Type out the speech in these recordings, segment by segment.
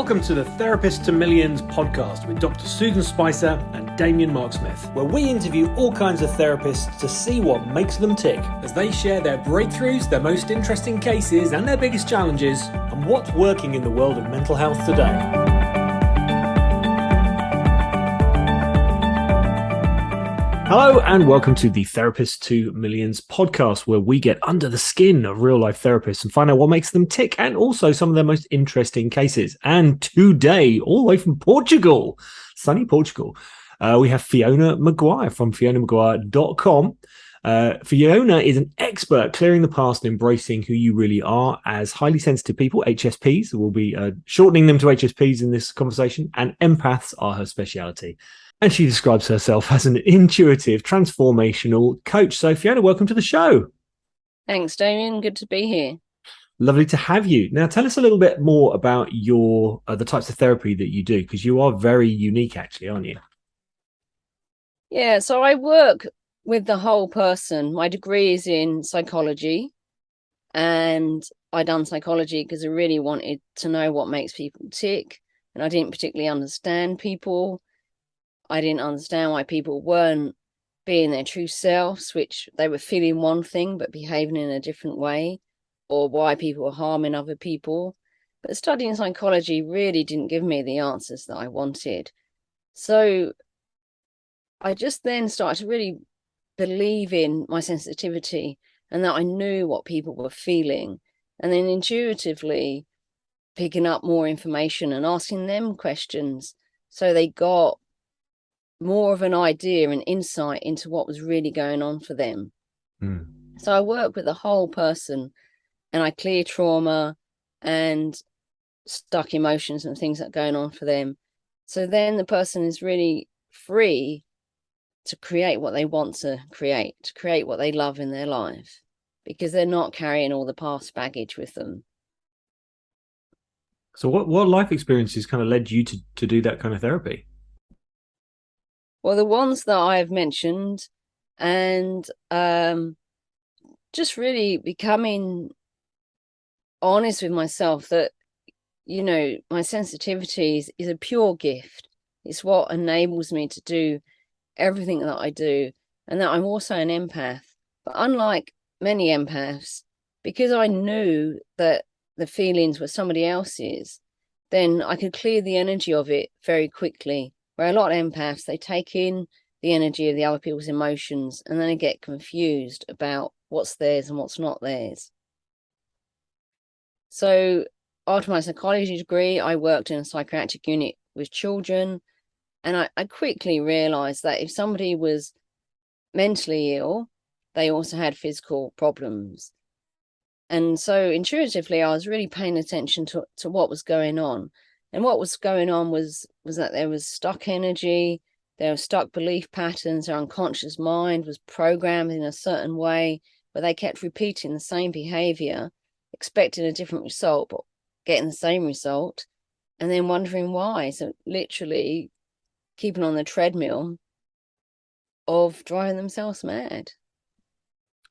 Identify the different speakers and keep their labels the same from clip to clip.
Speaker 1: Welcome to the Therapist to Millions podcast with Dr. Susan Spicer and Damien Mark Smith, where we interview all kinds of therapists to see what makes them tick as they share their breakthroughs, their most interesting cases and their biggest challenges, and what's working in the world of mental health today. Hello and welcome to the Therapist to Millions podcast, where we get under the skin of real life therapists and find out what makes them tick and also some of their most interesting cases. And today, all the way from Portugal, sunny Portugal, we have Fiona Maguire from FionaMaguire.com. Fiona is an expert clearing the past and embracing who you really are as highly sensitive people, HSPs. We'll be shortening them to HSPs in this conversation, and empaths are her speciality. And she describes herself as an intuitive transformational coach. So Fiona, welcome to the show.
Speaker 2: Thanks, Damien. Good to be here.
Speaker 1: Lovely to have you. Now, tell us a little bit more about your the types of therapy that you do, because you are very unique, actually, aren't you?
Speaker 2: Yeah, so I work with the whole person. My degree is in psychology, and I done psychology because I really wanted to know what makes people tick, and I didn't particularly understand people. I didn't understand why people weren't being their true selves, which they were feeling one thing but behaving in a different way, or why people were harming other people. But studying psychology really didn't give me the answers that I wanted. So I just then started to really believe in my sensitivity and that I knew what people were feeling, and then intuitively picking up more information and asking them questions so they got more of an idea and insight into what was really going on for them. So I work with the whole person, and I clear trauma and stuck emotions and things that are going on for them. So then the person is really free to create what they want to create what they love in their life, because they're not carrying all the past baggage with them.
Speaker 1: So what life experiences kind of led you to do that kind of therapy?
Speaker 2: Well, the ones that I have mentioned, and just really becoming honest with myself that, you know, my sensitivity is a pure gift. It's what enables me to do everything that I do, and that I'm also an empath. But unlike many empaths, because I knew that the feelings were somebody else's, then I could clear the energy of it very quickly. Where a lot of empaths, they take in the energy of the other people's emotions and then they get confused about what's theirs and what's not theirs. So after my psychology degree, I worked in a psychiatric unit with children, and I quickly realized that if somebody was mentally ill, they also had physical problems. And so intuitively, I was really paying attention to what was going on. And what was going on was that there was stuck energy, there were stuck belief patterns, their unconscious mind was programmed in a certain way where they kept repeating the same behavior, expecting a different result, but getting the same result, and then wondering why. So literally keeping on the treadmill of driving themselves mad.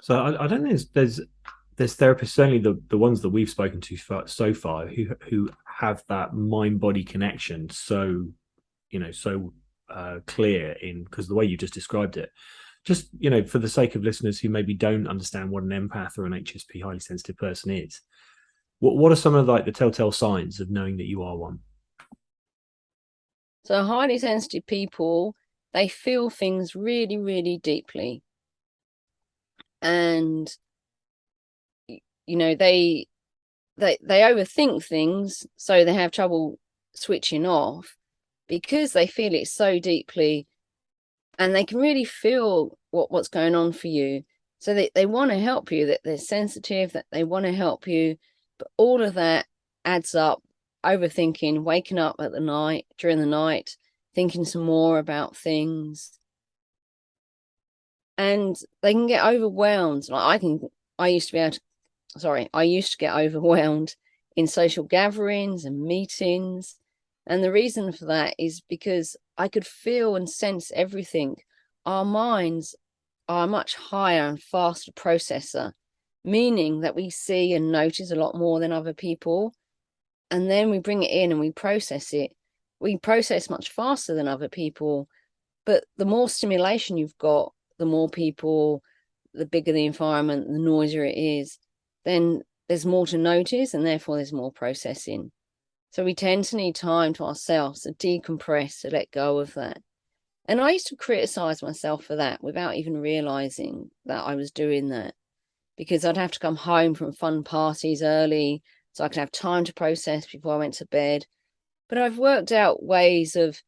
Speaker 1: So I don't think there's therapists, certainly the ones that we've spoken to so far, who have that mind-body connection so clear, in because the way you just described it. Just, you know, for the sake of listeners who maybe don't understand what an empath or an HSP, highly sensitive person, is, what are some of like the telltale signs of knowing that you are one?
Speaker 2: So highly sensitive people, they feel things really, really deeply. And, you know, they overthink things, so they have trouble switching off because they feel it so deeply, and they can really feel what's going on for you. So they want to help you, that they're sensitive, that they want to help you, but all of that adds up. Overthinking, waking up during the night, thinking some more about things, and they can get overwhelmed. I used to get overwhelmed in social gatherings and meetings. And the reason for that is because I could feel and sense everything. Our minds are a much higher and faster processor, meaning that we see and notice a lot more than other people. and then we bring it in and we process it. We process much faster than other people, but the more stimulation you've got, the more people, the bigger the environment, the noisier it is, then there's more to notice, and therefore there's more processing. So we tend to need time to ourselves to decompress, to let go of that. And I used to criticize myself for that without even realizing that I was doing that, because I'd have to come home from fun parties early so I could have time to process before I went to bed. But I've worked out ways of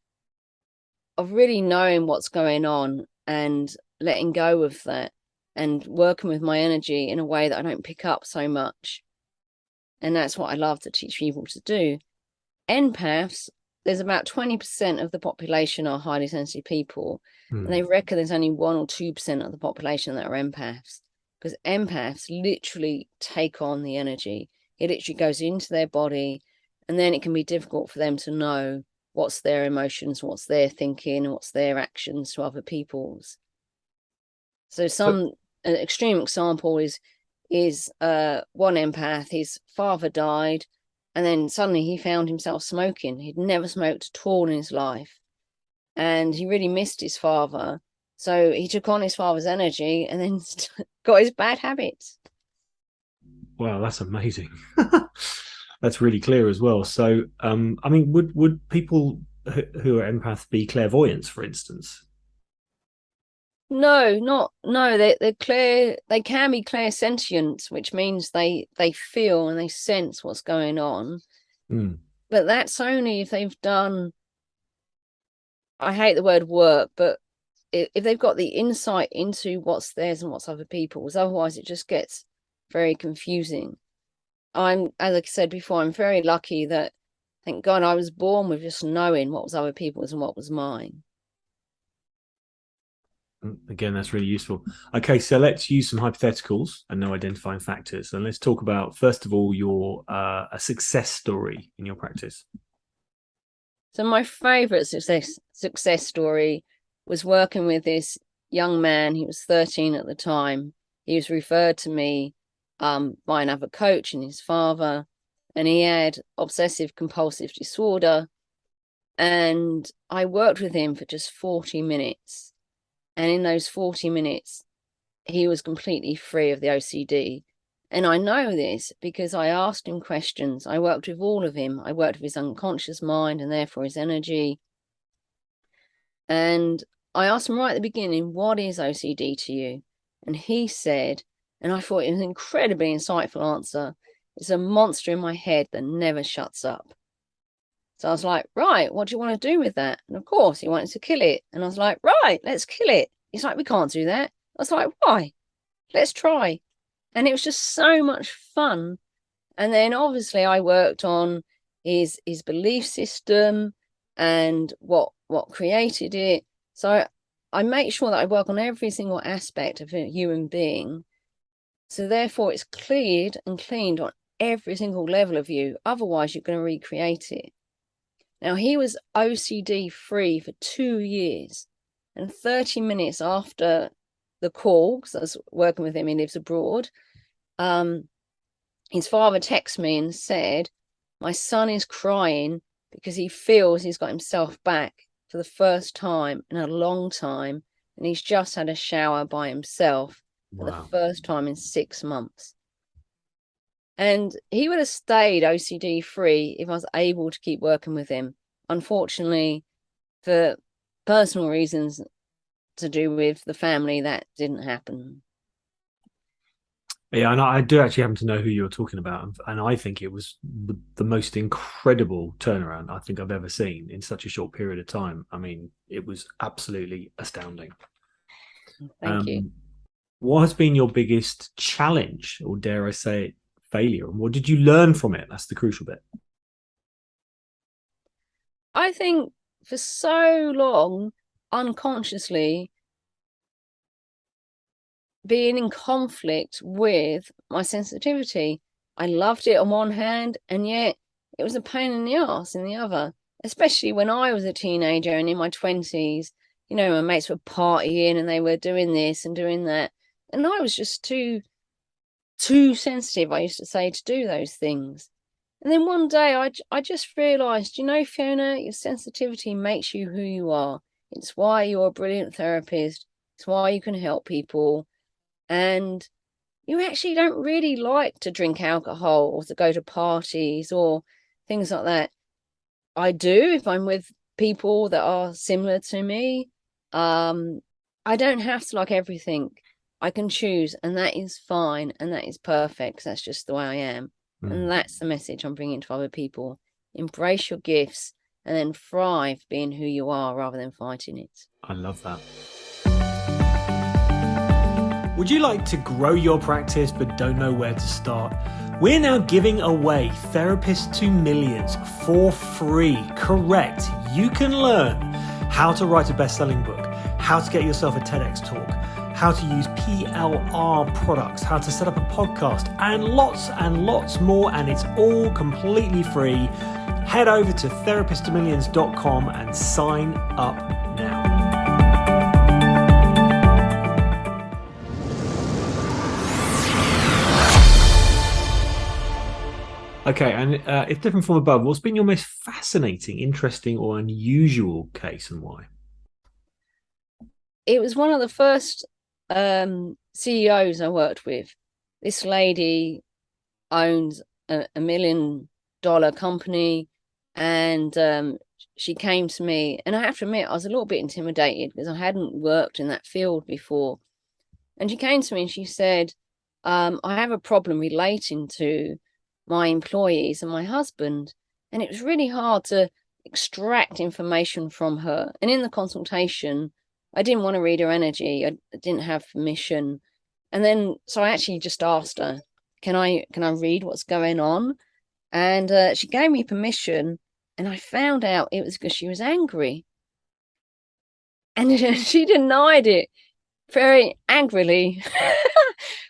Speaker 2: really knowing what's going on and letting go of that and working with my energy in a way that I don't pick up so much. And that's what I love to teach people to do. Empaths, there's about 20% of the population are highly sensitive people. And they reckon there's only 1 or 2% of the population that are empaths, because empaths literally take on the energy. It literally goes into their body, and then it can be difficult for them to know what's their emotions, what's their thinking, what's their actions to other people's. So an extreme example is one empath, his father died, and then suddenly he found himself smoking. He'd never smoked at all in his life, and he really missed his father. So he took on his father's energy and then got his bad habits.
Speaker 1: Wow, that's amazing. That's really clear as well. So, I mean, would people who are empaths be clairvoyants, for instance?
Speaker 2: No, they're clear. They can be clairsentient, which means they feel and they sense what's going on. But that's only if they've done, I hate the word work, but if they've got the insight into what's theirs and what's other people's. Otherwise it just gets very confusing. As I said before, I'm very lucky that, thank God, I was born with just knowing what was other people's and what was mine.
Speaker 1: Again, that's really useful. Okay, so let's use some hypotheticals and no identifying factors. And let's talk about, first of all, your a success story in your practice.
Speaker 2: So my favorite success story was working with this young man. He was 13 at the time. He was referred to me by another coach and his father, and he had obsessive compulsive disorder. And I worked with him for just 40 minutes. And in those 40 minutes, he was completely free of the OCD. And I know this because I asked him questions. I worked with all of him. I worked with his unconscious mind and therefore his energy. And I asked him right at the beginning, what is OCD to you? And he said, and I thought it was an incredibly insightful answer, it's a monster in my head that never shuts up. So I was like, right, what do you want to do with that? And of course, he wanted to kill it. And I was like, right, let's kill it. He's like, we can't do that. I was like, why? Let's try. And it was just so much fun. And then obviously I worked on his belief system and what created it. So I make sure that I work on every single aspect of a human being. So therefore it's cleared and cleaned on every single level of you. Otherwise, you're going to recreate it. Now, he was OCD free for 2 years, and 30 minutes after the call, because I was working with him, he lives abroad, his father texted me and said, my son is crying because he feels he's got himself back for the first time in a long time, and he's just had a shower by himself for the first time in 6 months. And he would have stayed OCD free if I was able to keep working with him. Unfortunately, for personal reasons to do with the family, that didn't happen.
Speaker 1: Yeah, and I do actually happen to know who you're talking about. And I think it was the most incredible turnaround I think I've ever seen in such a short period of time. I mean, it was absolutely astounding.
Speaker 2: Thank you.
Speaker 1: What has been your biggest challenge, or dare I say it, failure? And what did you learn from it? That's the crucial bit.
Speaker 2: I think for so long, unconsciously, being in conflict with my sensitivity. I loved it on one hand, and yet it was a pain in the ass in the other, especially when I was a teenager and in my 20s. You know, my mates were partying and they were doing this and doing that. And I was just too sensitive, I used to say, to do those things. And then one day I just realized, Fiona, your sensitivity makes you who you are. It's why you're a brilliant therapist. It's why you can help people. And you actually don't really like to drink alcohol or to go to parties or things like that. I do if I'm with people that are similar to me. I don't have to like everything. I can choose, and that is fine, and that is perfect. That's just the way I am. And that's the message I'm bringing to other people. Embrace your gifts and then thrive being who you are rather than fighting it.
Speaker 1: I love that. Would you like to grow your practice but don't know where to start? We're now giving away Therapists to Millions for free. Correct. You can learn how to write a best-selling book, how to get yourself a TEDx talk, how to use PLR products, how to set up a podcast, and lots more, and it's all completely free. Head over to therapisttomillions.com and sign up now. Okay, and if different from above, what's been your most fascinating, interesting, or unusual case, and why?
Speaker 2: It was one of the first CEOs I worked with. This lady owns a $1 million company, and she came to me, and I have to admit I was a little bit intimidated because I hadn't worked in that field before. And she came to me and she said, I have a problem relating to my employees and my husband. And it was really hard to extract information from her. And in the consultation, I didn't want to read her energy. I didn't have permission. And then, so I actually just asked her, can I read what's going on? And she gave me permission, and I found out it was because she was angry. And she denied it very angrily,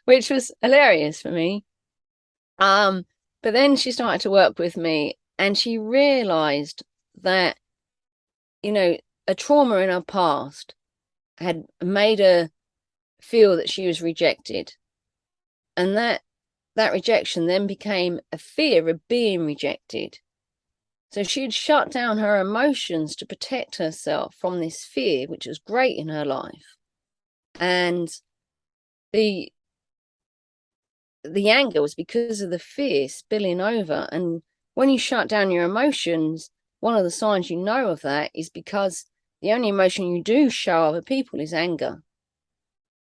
Speaker 2: which was hilarious for me. But then she started to work with me, and she realized that, a trauma in her past had made her feel that she was rejected. And that rejection then became a fear of being rejected. So she had shut down her emotions to protect herself from this fear, which was great in her life. And the anger was because of the fear spilling over. And when you shut down your emotions, one of the signs you know of that is because the only emotion you do show other people is anger.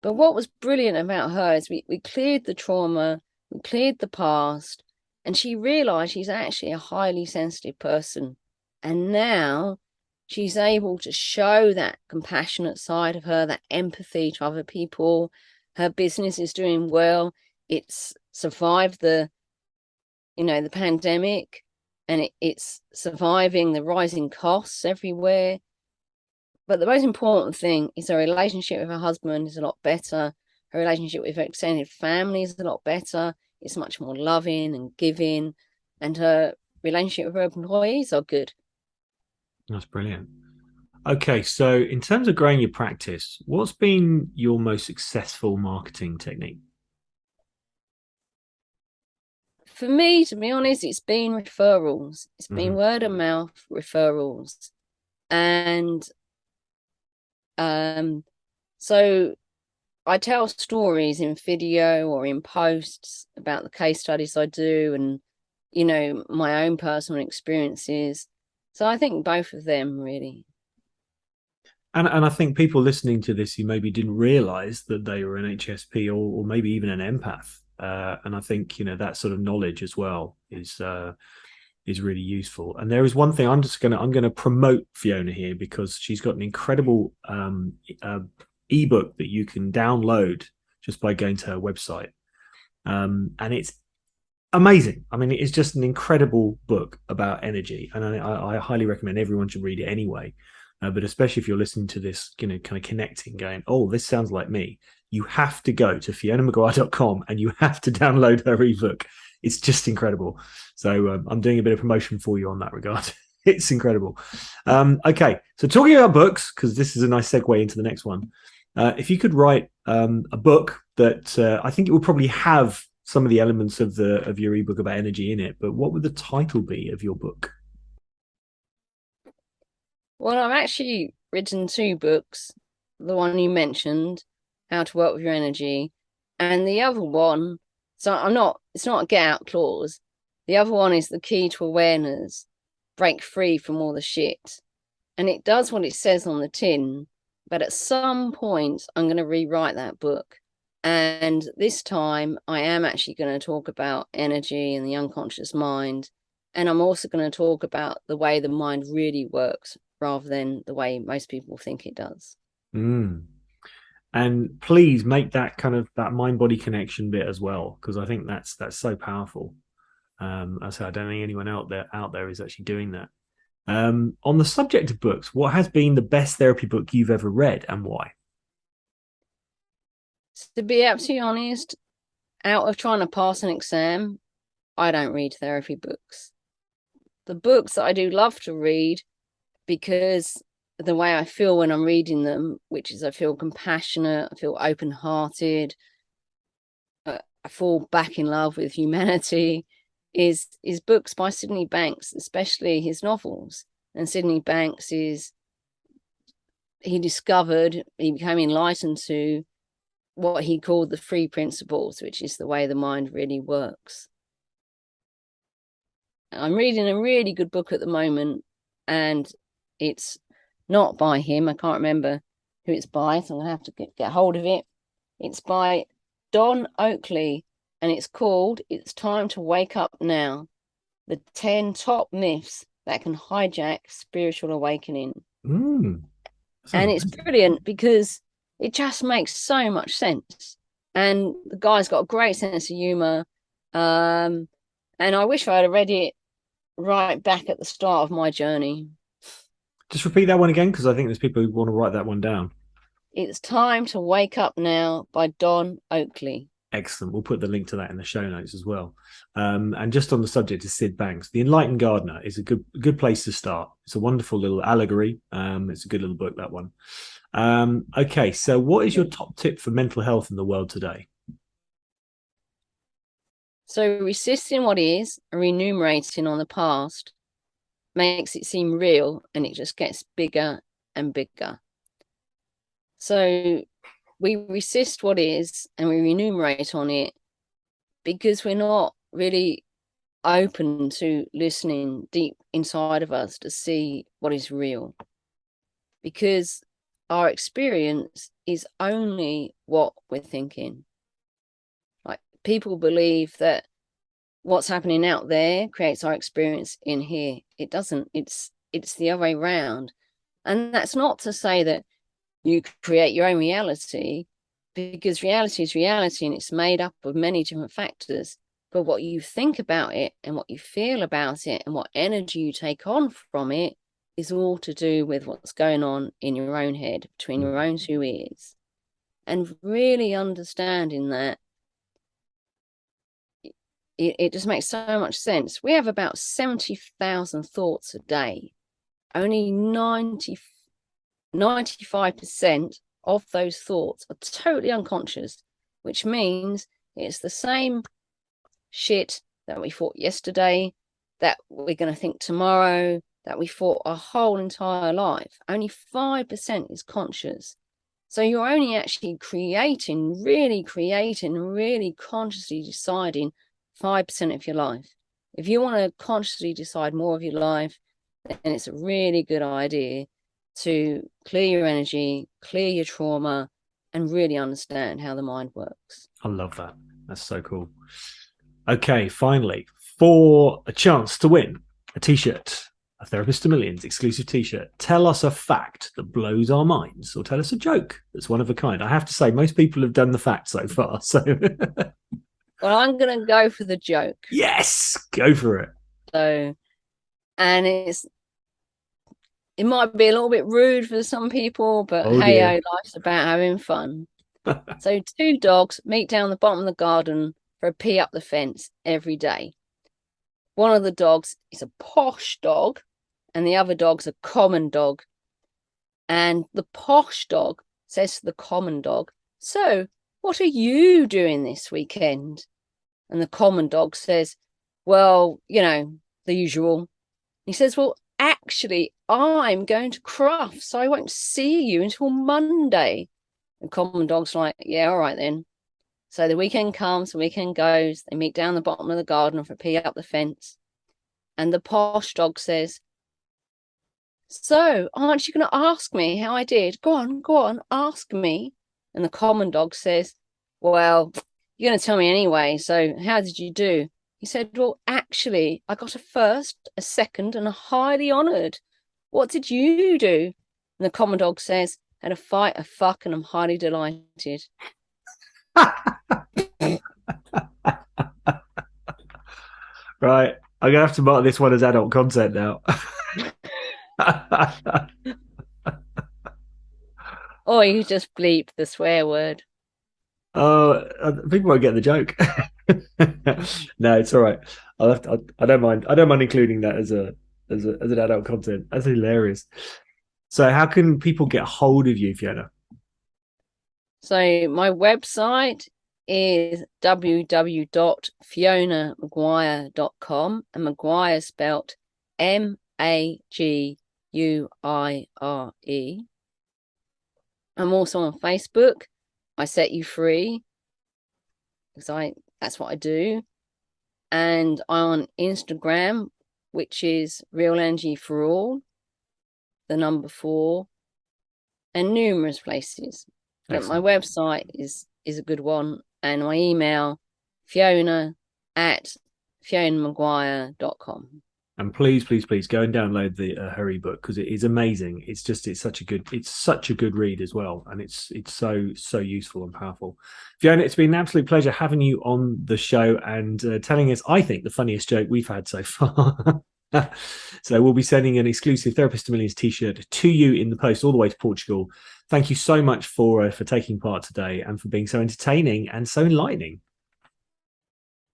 Speaker 2: But what was brilliant about her is we cleared the trauma, we cleared the past, and she realized she's actually a highly sensitive person. And now she's able to show that compassionate side of her, that empathy to other people. Her business is doing well. It's survived the pandemic, and it's surviving the rising costs everywhere. But the most important thing is her relationship with her husband is a lot better. Her relationship with her extended family is a lot better. It's much more loving and giving, and her relationship with her employees are good.
Speaker 1: That's brilliant. Okay, so in terms of growing your practice, what's been your most successful marketing technique?
Speaker 2: For me, to be honest, it's been referrals. It's been word of mouth referrals. And so I tell stories in video or in posts about the case studies I do and, my own personal experiences. So I think both of them really.
Speaker 1: And I think people listening to this who maybe didn't realize that they were an HSP or maybe even an empath. And I think, that sort of knowledge as well is really useful. And there is one thing I'm going to promote Fiona here, because she's got an incredible ebook that you can download just by going to her website. And it's amazing. I mean, it's just an incredible book about energy. And I highly recommend everyone should read it anyway. But especially if you're listening to this, kind of connecting, going, oh, this sounds like me. You have to go to FionaMaguire.com and you have to download her ebook. It's just incredible. So I'm doing a bit of promotion for you on that regard. It's incredible. Okay, so talking about books, because this is a nice segue into the next one. If you could write a book that I think it would probably have some of the elements of your ebook about energy in it, but what would the title be of your book?
Speaker 2: Well, I've actually written 2 books. The one you mentioned, How to Work with Your Energy, and the other one, it's not a get out clause. The other one is The Key to Awareness, Break Free from All the Shit. And it does what it says on the tin, but at some point I'm going to rewrite that book. And this time I am actually going to talk about energy and the unconscious mind. And I'm also going to talk about the way the mind really works rather than the way most people think it does.
Speaker 1: Mm. And please make that kind of that mind body connection bit as well, because I think that's so powerful. I say I don't think anyone out there is actually doing that. On the subject of books, what has been the best therapy book you've ever read and why?
Speaker 2: To be absolutely honest, out of trying to pass an exam, I don't read therapy books. The books that I do love to read, because the way I feel when I'm reading them, which is I feel compassionate, I feel open-hearted, I fall back in love with humanity, is books by Sydney Banks, especially his novels. And Sydney Banks he became enlightened to what he called the 3 principles, which is the way the mind really works. I'm reading a really good book at the moment, and it's not by him. I can't remember who it's by, so I'm gonna have to get hold of it. It's by Don Oakley, and it's called It's Time to Wake Up Now, the 10 top myths that can hijack spiritual awakening.
Speaker 1: And
Speaker 2: it's brilliant because it just makes so much sense. And the guy's got a great sense of humor. And I wish I had read it right back at the start of my journey.
Speaker 1: Just repeat that one again, because I think there's people who want to write that one down.
Speaker 2: It's Time to Wake Up Now by Don Oakley.
Speaker 1: Excellent. We'll put the link to that in the show notes as well. And just on the subject of Sid Banks, The Enlightened Gardener is a good place to start. It's a wonderful little allegory. It's a good little book, that one. Okay, so what is your top tip for mental health in the world today?
Speaker 2: So resisting what is and remunerating on the past makes it seem real, and it just gets bigger and bigger. So we resist what is and we remunerate on it because we're not really open to listening deep inside of us to see what is real. Because our experience is only what we're thinking. Like, people believe that what's happening out there creates our experience in here. It doesn't. It's the other way around. And that's not to say that you create your own reality, because reality is reality and it's made up of many different factors. But what you think about it and what you feel about it and what energy you take on from it is all to do with what's going on in your own head, between your own 2 ears. And really understanding that, it just makes so much sense. We have about 70,000 thoughts a day. Only 95% of those thoughts are totally unconscious, which means it's the same shit that we thought yesterday, that we're going to think tomorrow, that we thought our whole entire life. Only 5% is conscious. So you're only actually really consciously deciding 5% of your life. If you want to consciously decide more of your life, then it's a really good idea to clear your energy, clear your trauma, and really understand how the mind works.
Speaker 1: I love that. That's so cool. Okay, finally, for a chance to win a t-shirt, a Therapist to Millions exclusive t-shirt, tell us a fact that blows our minds, or tell us a joke that's one of a kind. I have to say, most people have done the fact so far. So,
Speaker 2: well, I'm going to go for the joke.
Speaker 1: Yes, go for it.
Speaker 2: So, and it might be a little bit rude for some people, but hey, life's about having fun. So 2 dogs meet down the bottom of the garden for a pee up the fence every day. One of the dogs is a posh dog and the other dog's a common dog. And the posh dog says to the common dog, "So, what are you doing this weekend?" And the common dog says, well, the usual. He says, well, actually, I'm going to Crufts, so I won't see you until Monday. The common dog's like, yeah, all right then. So the weekend comes, the weekend goes. They meet down the bottom of the garden for a pee up the fence. And the posh dog says, so aren't you going to ask me how I did? Go on, ask me. And the common dog says, well, you're going to tell me anyway. So how did you do? He said, well, actually, I got a first, a second, and a highly honoured. What did you do? And the common dog says, had a fight, a fuck, and I'm highly delighted.
Speaker 1: Right. I'm gonna have to mark this one as adult content now.
Speaker 2: Or you just bleep the swear word.
Speaker 1: Oh, people won't get the joke. No, it's all right. I don't mind. I don't mind including that as an adult content. That's hilarious. So, how can people get hold of you, Fiona?
Speaker 2: So my website is www.fionamaguire.com, and Maguire spelt Maguire. I'm also on Facebook. I Set You Free, because that's what I do. And I'm on Instagram, which is Real Energy for All, the number 4, and numerous places. But my website is a good one, and my email, fiona@fionamaguire.com.
Speaker 1: And please, please, please go and download the her ebook, because it is amazing. It's such a good read as well, and it's so useful and powerful. Fiona, it's been an absolute pleasure having you on the show and telling us, I think, the funniest joke we've had so far. So we'll be sending an exclusive Therapist to Millions t-shirt to you in the post all the way to Portugal. Thank you so much for taking part today and for being so entertaining and so enlightening.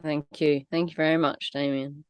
Speaker 2: Thank you very much, Damien.